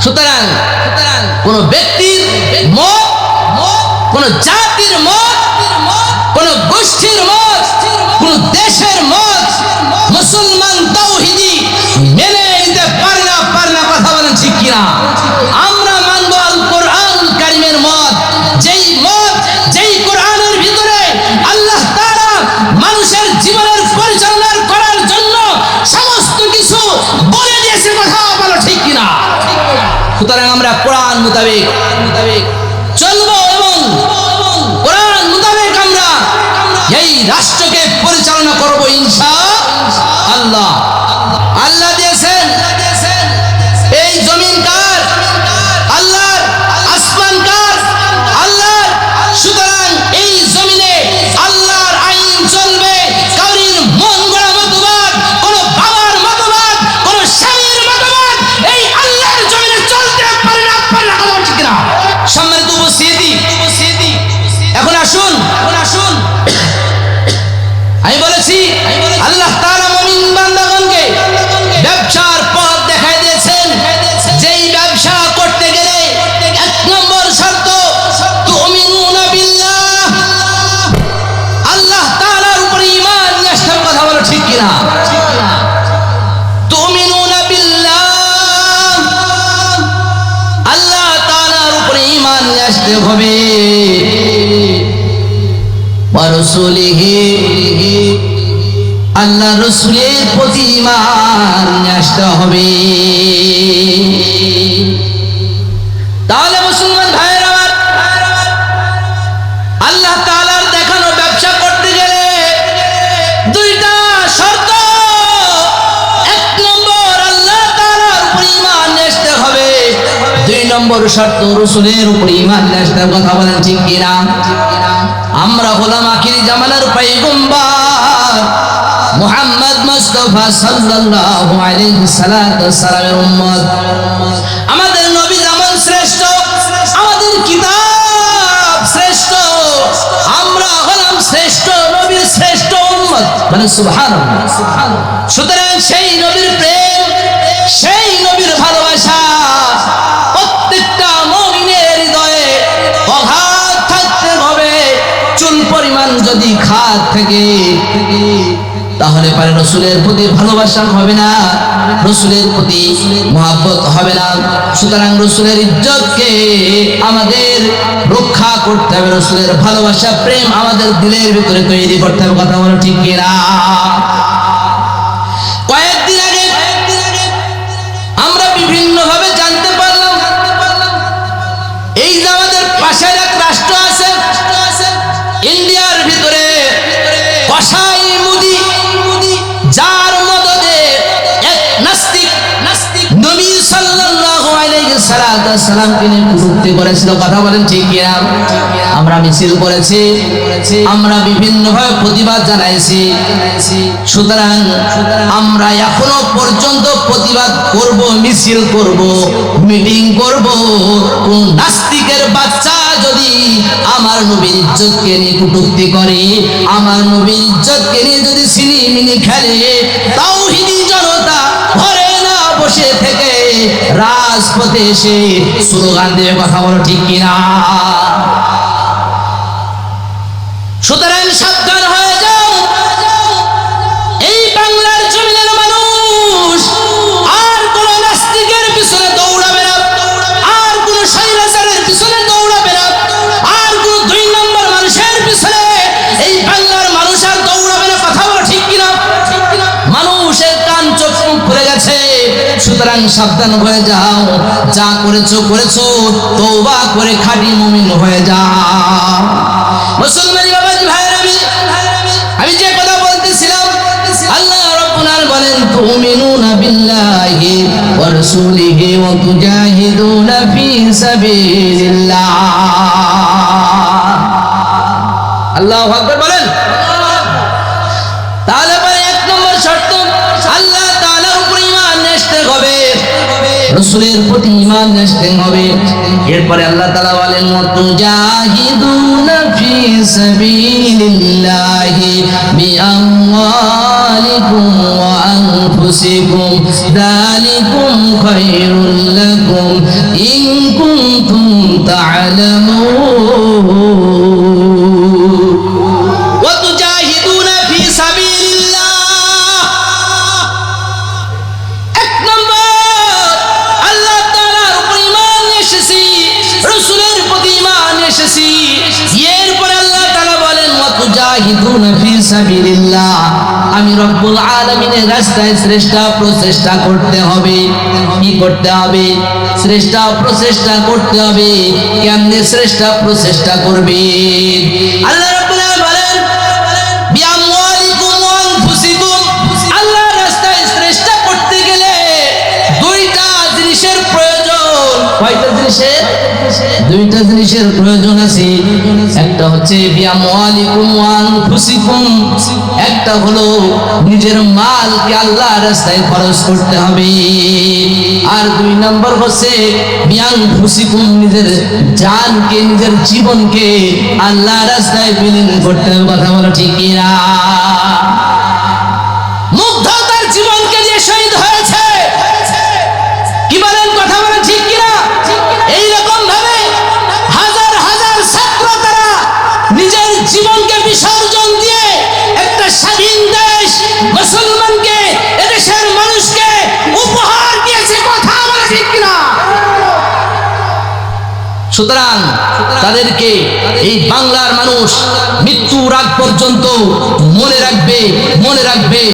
সুতরাং কোন ব্যক্তির মত, কোন জাতির মত, কোন গোষ্ঠীর মত, কোন দেশের মত মুসলমান তাওহীদি মেনে নিতে পারে না কথা বলেন ঠিক কিনা? আমরা মানব আল কোরআনুল কারীমের মত, যেই কোরআনের ভিতরে আল্লাহ তাআলা মানুষের জীবনের পরিচালনা করার জন্য সমস্ত কিছু বলে দিয়েছে, কথা বলো ঠিক কিনা? সুতরাং আমরা কোরআন মোতাবেক চলবো এবং কোরআন মোতাবেক আমরা এই রাষ্ট্রকে পরিচালনা করব ইনশাআল্লাহ। আল্লাহ দিয়েছেন এই জমিন কার? আল্লাহর। আসমান কার? আল্লাহর। সুতরাং এই জমিনে আল্লাহর আইন চলবে। কারোর মন গড়া মতবাদ, কোন বাবার মতবাদ, কোন স্বামীর মতবাদ এই আল্লাহর জমিনে চলতে পারে না ঠিক না? সম্মানিত উপস্থিতি, এখন আসুন আমি বলেছি আল্লাহ তাআলা মুমিন বান্দাগণকে ব্যবসার পথ দেখায় দিয়েছেন। যেই ব্যবসা করতে গেলে এক নম্বর শর্ত তুমিনুনা বিল্লাহ, আল্লাহ তাআলার উপর ঈমান নিয়ে আসতে হবে, কথা বলো ঠিক কিনা? তুমিনুনা বিল্লাহ, আল্লাহ তাআলার উপর ঈমান নিয়ে আসতে হবে। ওয়া রাসূলিহি, আল্লাহ রাসূলের প্রতি ঈমান নিয়ে আসতে হবে। তাহলে মুসলমান ভাইয়েরা আমার, আল্লাহ তাআলার দেখানো ব্যবসা করতে গেলে দুইটা শর্ত। এক নম্বর আল্লাহ তাআলার উপর ঈমান নিয়ে আসতে হবে, দুই নম্বর শর্ত রাসূলের উপর ঈমান নিয়ে আসতে হবে, কথা বলেন ঠিক কিনা? আমরা হলাম আখিরি জামানার পয়গম্বর মুহাম্মদ মুস্তাফা সাল্লাল্লাহু আলাইহি সাল্লামের উম্মত। আমাদের নবী যেমন শ্রেষ্ঠ, আমাদের কিতাব শ্রেষ্ঠ, আমরা হলাম শ্রেষ্ঠ নবীর শ্রেষ্ঠ উম্মত, মানে সুবহানাল্লাহ। সুতরাং সেই নবীর প্রেম, সেই নবীর ভালোবাসা প্রত্যেকটা মুমিনের হৃদয়ে অগাধ থাকতে হবে। চুল পরিমাণ যদি খাদ থেকে তাহলে পারে রাসূলের প্রতি ভালোবাসা হবে না, রাসূলের প্রতি মহব্বত হবে না। সুতরাং রাসূলের ইজ্জতকে আমাদের রক্ষা করতে হবে, রাসূলের ভালোবাসা প্রেম আমাদের দিলের ভিতরে তৈরি করতে হবে, কথা বলো ঠিক কিনা? কয়েকদিন আগে আমরা বিভিন্ন ভাবে জানতে পারলাম এই যে আমাদের পাশের এক রাষ্ট্র আছে ইন্ডিয়ার ভিতরে, কসাই মোদি, যার মদদে এক নাস্তিক নবী সাল্লাল্লাহু আলাইহি সাল্লামকে নিয়ে কটূক্তি করেছিল, কথা বলেন ঠিক কিনা? আমরা মিছিল করেছি, আমরা বিভিন্নভাবে প্রতিবাদ জানাইছি। সুতরাং আমরা এখনো পর্যন্ত প্রতিবাদ করব, মিছিল করব, মিটিং করব। কোন নাস্তিকের বাচ্চা যদি আমার নবীর ইজ্জতকে নিয়ে কটূক্তি করে, আমার নবীর ইজ্জতকে নিয়ে যদি সিনেমিনি খেলে, তাওহীদি জনতা ঘরে না বসে থেকে রাজপথে এসে স্লোগান দিয়ে, কথা বলো ঠিক কিনা? সুতরাং সাবধান হয়ে যাও। এই বাংলার জমিনের মানুষ আর কোন নাস্তিকের পিছনে দৌড়াবে না, আর কোন স্বৈরাচারের পিছনে দৌড়াবে না, আর কোন দুই নম্বর মানুষের পিছনে এই বাংলার মানুষ আর দৌড়াবে না, কথা বলো ঠিক কিনা? মানুষের কান চোখ খুলে গেছে। সুতরাং সাবধান হয়ে যাও, যা করেছো তওবা করে খাঁটি মুমিন হয়ে যাও। মুসলমান বাবাজি ভাইরা, আমি যে কথা বলতেছিলাম, আল্লাহ রাব্বুল আলামিন বলেন তুমিনুনা বিল্লাহি ওয়া রাসূলিহি ওয়া তুজাহিদুনা ফি সাবিলিল্লাহ। আল্লাহু আকবার বলেন। তাহলে পরে এক নম্বর শর্ত আল্লাহ তাআলার উপর ঈমান নিতে হবে, রাসূলের প্রতি ঈমান নিতে হবে। এরপরে আল্লাহ তাআলা বলেন মুজাহিদুনা ফি সাবিলিল্লাহি বিআমওয়ালিকুম ওয়া আনফুসিকুম যালিকুম খায়রুল লাকুম تعلمون وتجاهدون في سبيل الله এক নম্বর আল্লাহ তাআলার উপর ঈমান এসেছি রাসূলের প্রতি ঈমান এসেছি এরপর আল্লাহ তাআলা বলেন ওয়াতুজাহিদুনা ফি সাবিলিল্লাহ আমি রব্বুল আলামিনের রাস্তায় শ্রেষ্ঠ প্রচেষ্টা করতে হবে কি করতে হবে শ্রেষ্ঠ প্রচেষ্টা করতে হবে কেমনে শ্রেষ্ঠ প্রচেষ্টা করবে আল্লাহ রাব্বুল আলামিন বলেন বিআমওয়ালিকুম ওয়া আনফুসিকুম আল্লাহর রাস্তায় শ্রেষ্ঠ করতে গেলে দুইটা জিনিসের প্রয়োজন কয়টা জিনিসের দুইটা জিনিসের প্রয়োজন আছে একটা হচ্ছে বিআমওয়ালিকুম ওয়া আনফুসিকুম একটা হলো নিজের মালকে আল্লাহর রাস্তায় খরচ করতে হবে আর দুই নম্বর হচ্ছে বিআনফুসিকুম নিজের জানকে নিজের জীবনকে আল্লাহর রাস্তায় বিলীন করতে হবে কথা বলো ঠিক কি না মুগ্ধ তার জীবনকে দিয়ে শহীদ হয়েছে কি বলেন কথা বলেন ঠিক কি না এইরকম ভাবে হাজার হাজার ছাত্র তারা নিজের জীবনকে বিসর্জন দিয়ে একটা স্বাধীন দেশ মুসলমানকে এদেশের মানুষকে উপহার দিয়েছে কথা বলে ঠিক কি না সুতরাং তাদেরকে এই বাংলার মানুষ মৃত্যুর আগ পর্যন্ত মনে রাখবে